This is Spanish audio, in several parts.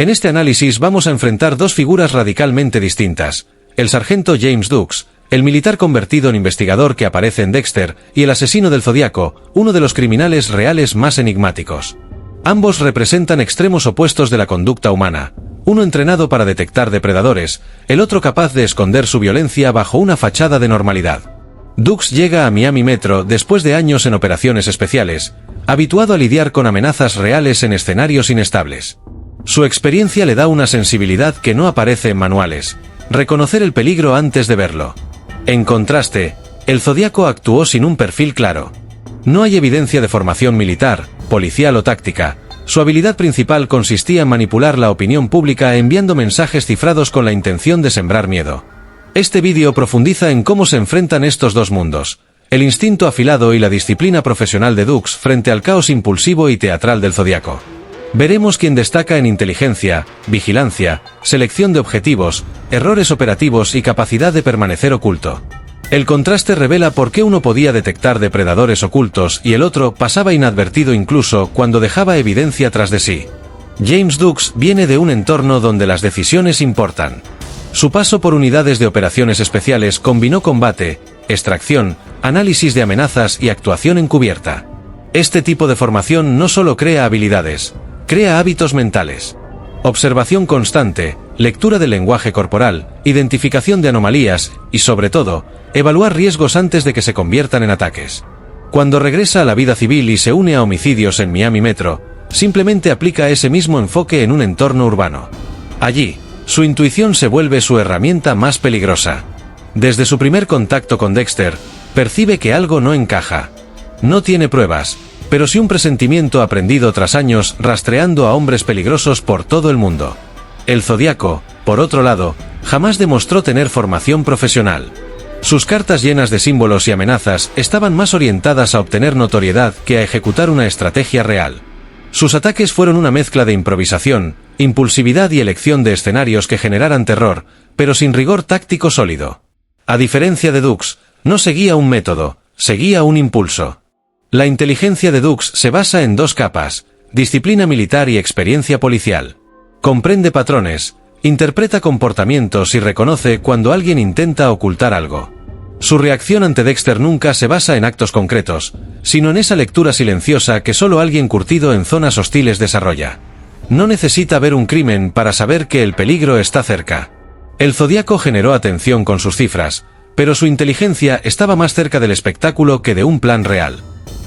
En este análisis vamos a enfrentar dos figuras radicalmente distintas: el sargento James Dukes, el militar convertido en investigador que aparece en Dexter, y el asesino del Zodíaco, uno de los criminales reales más enigmáticos. Ambos representan extremos opuestos de la conducta humana, uno entrenado para detectar depredadores, el otro capaz de esconder su violencia bajo una fachada de normalidad. Dukes llega a Miami Metro después de años en operaciones especiales, habituado a lidiar con amenazas reales en escenarios inestables. Su experiencia le da una sensibilidad que no aparece en manuales: reconocer el peligro antes de verlo. En contraste, el Zodíaco actuó sin un perfil claro. No hay evidencia de formación militar, policial o táctica. Su habilidad principal consistía en manipular la opinión pública enviando mensajes cifrados con la intención de sembrar miedo. Este vídeo profundiza en cómo se enfrentan estos dos mundos: el instinto afilado y la disciplina profesional de Dukes frente al caos impulsivo y teatral del Zodíaco. Veremos quién destaca en inteligencia, vigilancia, selección de objetivos, errores operativos y capacidad de permanecer oculto. El contraste revela por qué uno podía detectar depredadores ocultos y el otro pasaba inadvertido incluso cuando dejaba evidencia tras de sí. James Dukes viene de un entorno donde las decisiones importan. Su paso por unidades de operaciones especiales combinó combate, extracción, análisis de amenazas y actuación encubierta. Este tipo de formación no solo crea habilidades, crea hábitos mentales. Observación constante, lectura del lenguaje corporal, identificación de anomalías y, sobre todo, evaluar riesgos antes de que se conviertan en ataques. Cuando regresa a la vida civil y se une a homicidios en Miami Metro, simplemente aplica ese mismo enfoque en un entorno urbano. Allí, su intuición se vuelve su herramienta más peligrosa. Desde su primer contacto con Dexter, percibe que algo no encaja. No tiene pruebas, pero sí un presentimiento aprendido tras años rastreando a hombres peligrosos por todo el mundo. El Zodíaco, por otro lado, jamás demostró tener formación profesional. Sus cartas llenas de símbolos y amenazas estaban más orientadas a obtener notoriedad que a ejecutar una estrategia real. Sus ataques fueron una mezcla de improvisación, impulsividad y elección de escenarios que generaran terror, pero sin rigor táctico sólido. A diferencia de Dukes, no seguía un método, seguía un impulso. La inteligencia de Dukes se basa en dos capas: disciplina militar y experiencia policial. Comprende patrones, interpreta comportamientos y reconoce cuando alguien intenta ocultar algo. Su reacción ante Dexter nunca se basa en actos concretos, sino en esa lectura silenciosa que solo alguien curtido en zonas hostiles desarrolla. No necesita ver un crimen para saber que el peligro está cerca. El Zodíaco generó atención con sus cifras, pero su inteligencia estaba más cerca del espectáculo que de un plan real.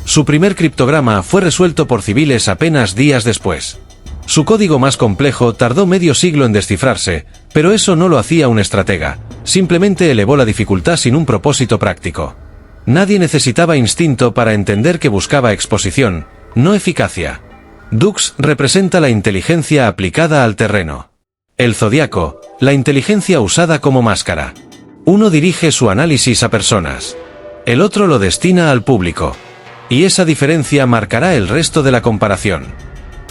Su primer criptograma fue resuelto por civiles apenas días después. Su código más complejo tardó medio siglo en descifrarse, pero eso no lo hacía un estratega, simplemente elevó la dificultad sin un propósito práctico. Nadie necesitaba instinto para entender que buscaba exposición, no eficacia. Dukes representa la inteligencia aplicada al terreno. El Zodíaco, la inteligencia usada como máscara. Uno dirige su análisis a personas. El otro lo destina al público. Y esa diferencia marcará el resto de la comparación.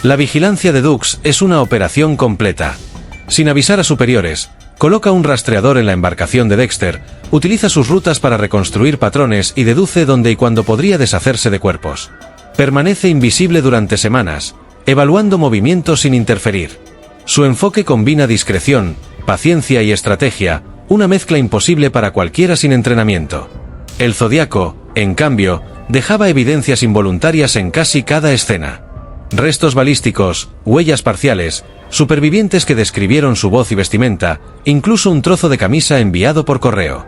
La vigilancia de Dukes es una operación completa. Sin avisar a superiores, coloca un rastreador en la embarcación de Dexter, utiliza sus rutas para reconstruir patrones y deduce dónde y cuándo podría deshacerse de cuerpos. Permanece invisible durante semanas, evaluando movimientos sin interferir. Su enfoque combina discreción, paciencia y estrategia, una mezcla imposible para cualquiera sin entrenamiento. El Zodíaco, en cambio, dejaba evidencias involuntarias en casi cada escena. Restos balísticos, huellas parciales, supervivientes que describieron su voz y vestimenta, incluso un trozo de camisa enviado por correo.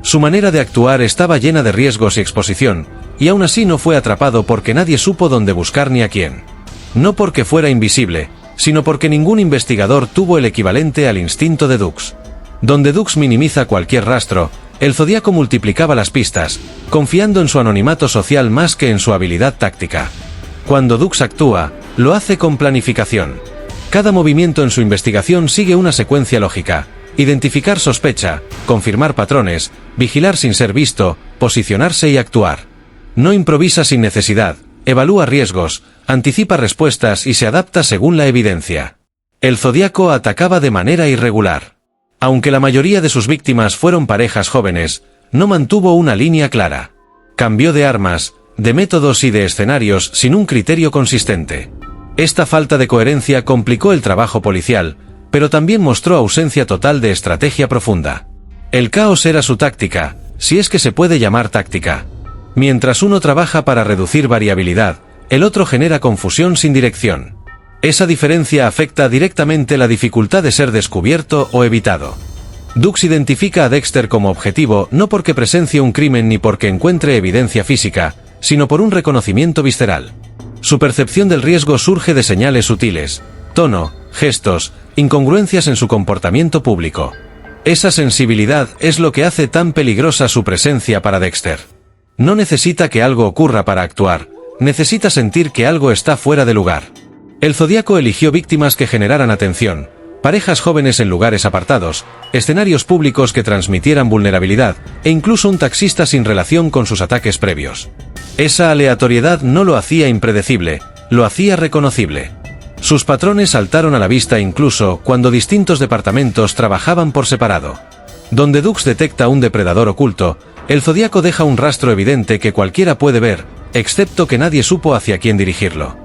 Su manera de actuar estaba llena de riesgos y exposición, y aún así no fue atrapado porque nadie supo dónde buscar ni a quién. No porque fuera invisible, sino porque ningún investigador tuvo el equivalente al instinto de Dukes. Donde Dukes minimiza cualquier rastro, el Zodíaco multiplicaba las pistas, confiando en su anonimato social más que en su habilidad táctica. Cuando Dukes actúa, lo hace con planificación. Cada movimiento en su investigación sigue una secuencia lógica: identificar sospecha, confirmar patrones, vigilar sin ser visto, posicionarse y actuar. No improvisa sin necesidad, evalúa riesgos, anticipa respuestas y se adapta según la evidencia. El Zodíaco atacaba de manera irregular. Aunque la mayoría de sus víctimas fueron parejas jóvenes, no mantuvo una línea clara. Cambió de armas, de métodos y de escenarios sin un criterio consistente. Esta falta de coherencia complicó el trabajo policial, pero también mostró ausencia total de estrategia profunda. El caos era su táctica, si es que se puede llamar táctica. Mientras uno trabaja para reducir variabilidad, el otro genera confusión sin dirección. Esa diferencia afecta directamente la dificultad de ser descubierto o evitado. Dux identifica a Dexter como objetivo no porque presencie un crimen ni porque encuentre evidencia física, sino por un reconocimiento visceral. Su percepción del riesgo surge de señales sutiles, tono, gestos, incongruencias en su comportamiento público. Esa sensibilidad es lo que hace tan peligrosa su presencia para Dexter. No necesita que algo ocurra para actuar, necesita sentir que algo está fuera de lugar. El Zodíaco eligió víctimas que generaran atención, parejas jóvenes en lugares apartados, escenarios públicos que transmitieran vulnerabilidad, e incluso un taxista sin relación con sus ataques previos. Esa aleatoriedad no lo hacía impredecible, lo hacía reconocible. Sus patrones saltaron a la vista incluso cuando distintos departamentos trabajaban por separado. Donde Dux detecta un depredador oculto, el Zodíaco deja un rastro evidente que cualquiera puede ver, excepto que nadie supo hacia quién dirigirlo.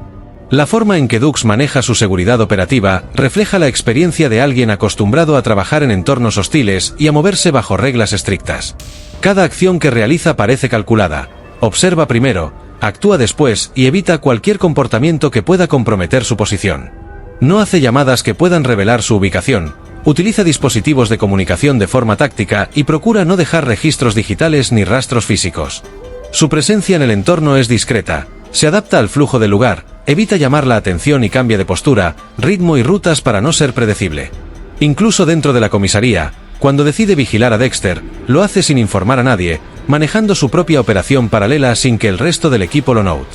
La forma en que Dux maneja su seguridad operativa refleja la experiencia de alguien acostumbrado a trabajar en entornos hostiles y a moverse bajo reglas estrictas. Cada acción que realiza parece calculada. Observa primero, actúa después y evita cualquier comportamiento que pueda comprometer su posición. No hace llamadas que puedan revelar su ubicación, utiliza dispositivos de comunicación de forma táctica y procura no dejar registros digitales ni rastros físicos. Su presencia en el entorno es discreta, se adapta al flujo del lugar, evita llamar la atención y cambia de postura, ritmo y rutas para no ser predecible. Incluso dentro de la comisaría, cuando decide vigilar a Dexter, lo hace sin informar a nadie, manejando su propia operación paralela sin que el resto del equipo lo note.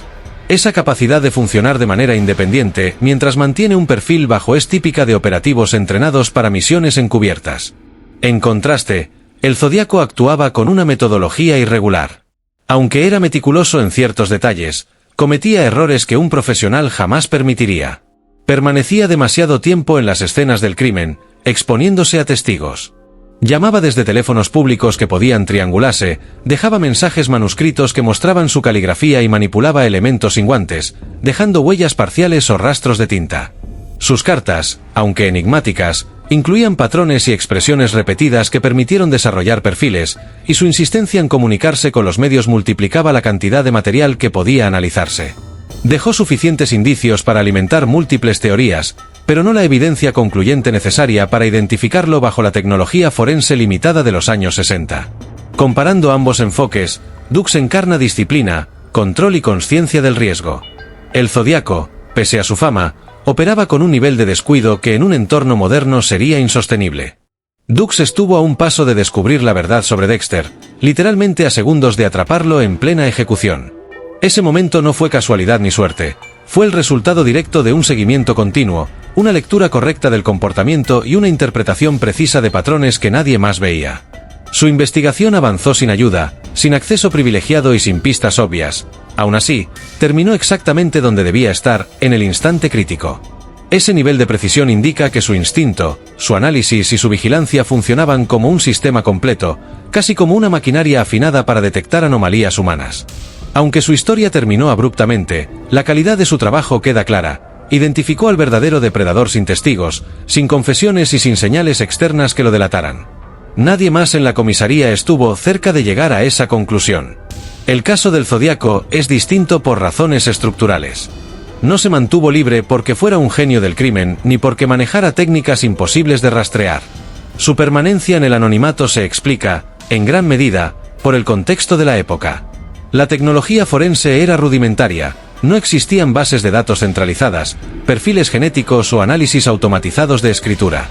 Esa capacidad de funcionar de manera independiente mientras mantiene un perfil bajo es típica de operativos entrenados para misiones encubiertas. En contraste, el Zodíaco actuaba con una metodología irregular. Aunque era meticuloso en ciertos detalles, cometía errores que un profesional jamás permitiría. Permanecía demasiado tiempo en las escenas del crimen, exponiéndose a testigos. Llamaba desde teléfonos públicos que podían triangularse, dejaba mensajes manuscritos que mostraban su caligrafía y manipulaba elementos sin guantes, dejando huellas parciales o rastros de tinta. Sus cartas, aunque enigmáticas, incluían patrones y expresiones repetidas que permitieron desarrollar perfiles, y su insistencia en comunicarse con los medios multiplicaba la cantidad de material que podía analizarse. Dejó suficientes indicios para alimentar múltiples teorías, pero no la evidencia concluyente necesaria para identificarlo bajo la tecnología forense limitada de los años 60. Comparando ambos enfoques, Dux encarna disciplina, control y conciencia del riesgo. El Zodíaco, pese a su fama, operaba con un nivel de descuido que en un entorno moderno sería insostenible. Dux estuvo a un paso de descubrir la verdad sobre Dexter, literalmente a segundos de atraparlo en plena ejecución. Ese momento no fue casualidad ni suerte, fue el resultado directo de un seguimiento continuo, una lectura correcta del comportamiento y una interpretación precisa de patrones que nadie más veía. Su investigación avanzó sin ayuda, sin acceso privilegiado y sin pistas obvias. Aún así, terminó exactamente donde debía estar, en el instante crítico. Ese nivel de precisión indica que su instinto, su análisis y su vigilancia funcionaban como un sistema completo, casi como una maquinaria afinada para detectar anomalías humanas. Aunque su historia terminó abruptamente, la calidad de su trabajo queda clara. Identificó al verdadero depredador sin testigos, sin confesiones y sin señales externas que lo delataran. Nadie más en la comisaría estuvo cerca de llegar a esa conclusión. El caso del Zodíaco es distinto por razones estructurales. No se mantuvo libre porque fuera un genio del crimen, ni porque manejara técnicas imposibles de rastrear. Su permanencia en el anonimato se explica, en gran medida, por el contexto de la época. La tecnología forense era rudimentaria, no existían bases de datos centralizadas, perfiles genéticos o análisis automatizados de escritura.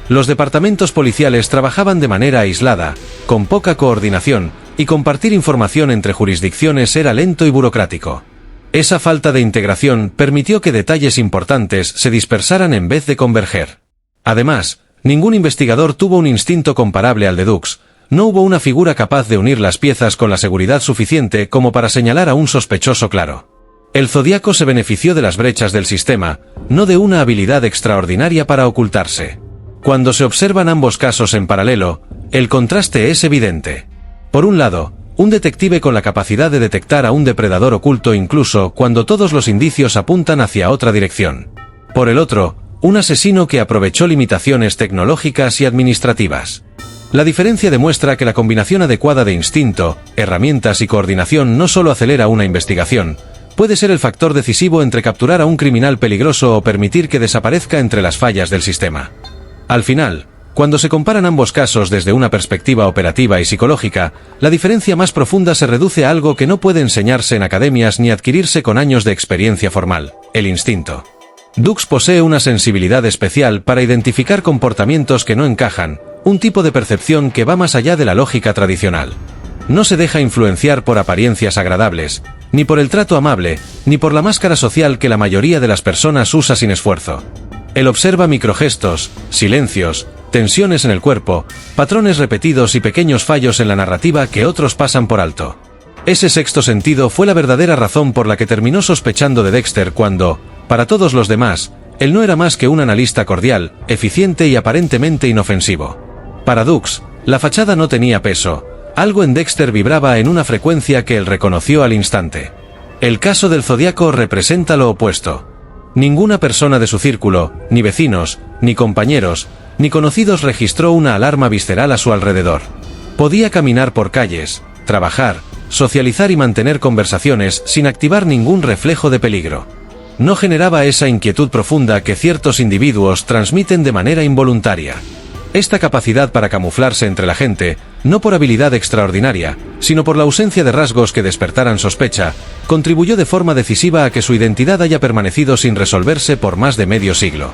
Los departamentos policiales trabajaban de manera aislada, con poca coordinación, y compartir información entre jurisdicciones era lento y burocrático. Esa falta de integración permitió que detalles importantes se dispersaran en vez de converger. Además, ningún investigador tuvo un instinto comparable al de Dux. No hubo una figura capaz de unir las piezas con la seguridad suficiente como para señalar a un sospechoso claro. El Zodíaco se benefició de las brechas del sistema, no de una habilidad extraordinaria para ocultarse. Cuando se observan ambos casos en paralelo, el contraste es evidente. Por un lado, un detective con la capacidad de detectar a un depredador oculto incluso cuando todos los indicios apuntan hacia otra dirección. Por el otro, un asesino que aprovechó limitaciones tecnológicas y administrativas. La diferencia demuestra que la combinación adecuada de instinto, herramientas y coordinación no solo acelera una investigación, puede ser el factor decisivo entre capturar a un criminal peligroso o permitir que desaparezca entre las fallas del sistema. Al final, cuando se comparan ambos casos desde una perspectiva operativa y psicológica, la diferencia más profunda se reduce a algo que no puede enseñarse en academias ni adquirirse con años de experiencia formal: el instinto. Dux posee una sensibilidad especial para identificar comportamientos que no encajan, un tipo de percepción que va más allá de la lógica tradicional. No se deja influenciar por apariencias agradables, ni por el trato amable, ni por la máscara social que la mayoría de las personas usa sin esfuerzo. Él observa microgestos, silencios, tensiones en el cuerpo, patrones repetidos y pequeños fallos en la narrativa que otros pasan por alto. Ese sexto sentido fue la verdadera razón por la que terminó sospechando de Dexter cuando, para todos los demás, él no era más que un analista cordial, eficiente y aparentemente inofensivo. Para Dux, la fachada no tenía peso. Algo en Dexter vibraba en una frecuencia que él reconoció al instante. El caso del Zodíaco representa lo opuesto. Ninguna persona de su círculo, ni vecinos, ni compañeros, ni conocidos registró una alarma visceral a su alrededor. Podía caminar por calles, trabajar, socializar y mantener conversaciones sin activar ningún reflejo de peligro. No generaba esa inquietud profunda que ciertos individuos transmiten de manera involuntaria. Esta capacidad para camuflarse entre la gente, no por habilidad extraordinaria, sino por la ausencia de rasgos que despertaran sospecha, contribuyó de forma decisiva a que su identidad haya permanecido sin resolverse por más de medio siglo.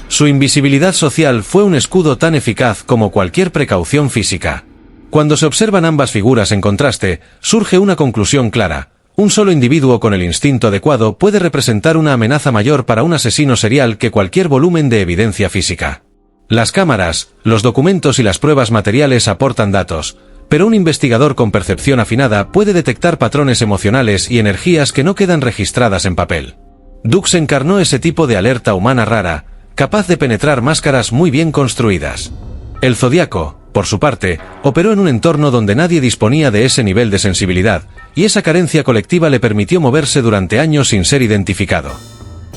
Su invisibilidad social fue un escudo tan eficaz como cualquier precaución física. Cuando se observan ambas figuras en contraste, surge una conclusión clara: un solo individuo con el instinto adecuado puede representar una amenaza mayor para un asesino serial que cualquier volumen de evidencia física. Las cámaras, los documentos y las pruebas materiales aportan datos, pero un investigador con percepción afinada puede detectar patrones emocionales y energías que no quedan registradas en papel. Dux encarnó ese tipo de alerta humana rara, capaz de penetrar máscaras muy bien construidas. El Zodíaco, por su parte, operó en un entorno donde nadie disponía de ese nivel de sensibilidad, y esa carencia colectiva le permitió moverse durante años sin ser identificado.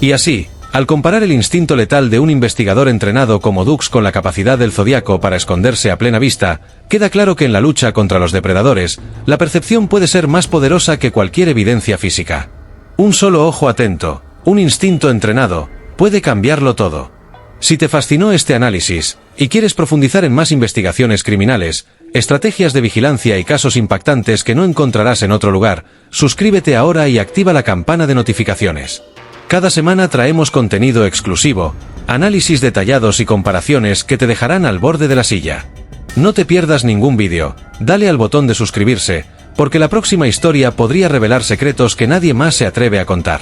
Y así, al comparar el instinto letal de un investigador entrenado como Dux con la capacidad del Zodíaco para esconderse a plena vista, queda claro que en la lucha contra los depredadores, la percepción puede ser más poderosa que cualquier evidencia física. Un solo ojo atento, un instinto entrenado, puede cambiarlo todo. Si te fascinó este análisis, y quieres profundizar en más investigaciones criminales, estrategias de vigilancia y casos impactantes que no encontrarás en otro lugar, suscríbete ahora y activa la campana de notificaciones. Cada semana traemos contenido exclusivo, análisis detallados y comparaciones que te dejarán al borde de la silla. No te pierdas ningún vídeo, dale al botón de suscribirse, porque la próxima historia podría revelar secretos que nadie más se atreve a contar.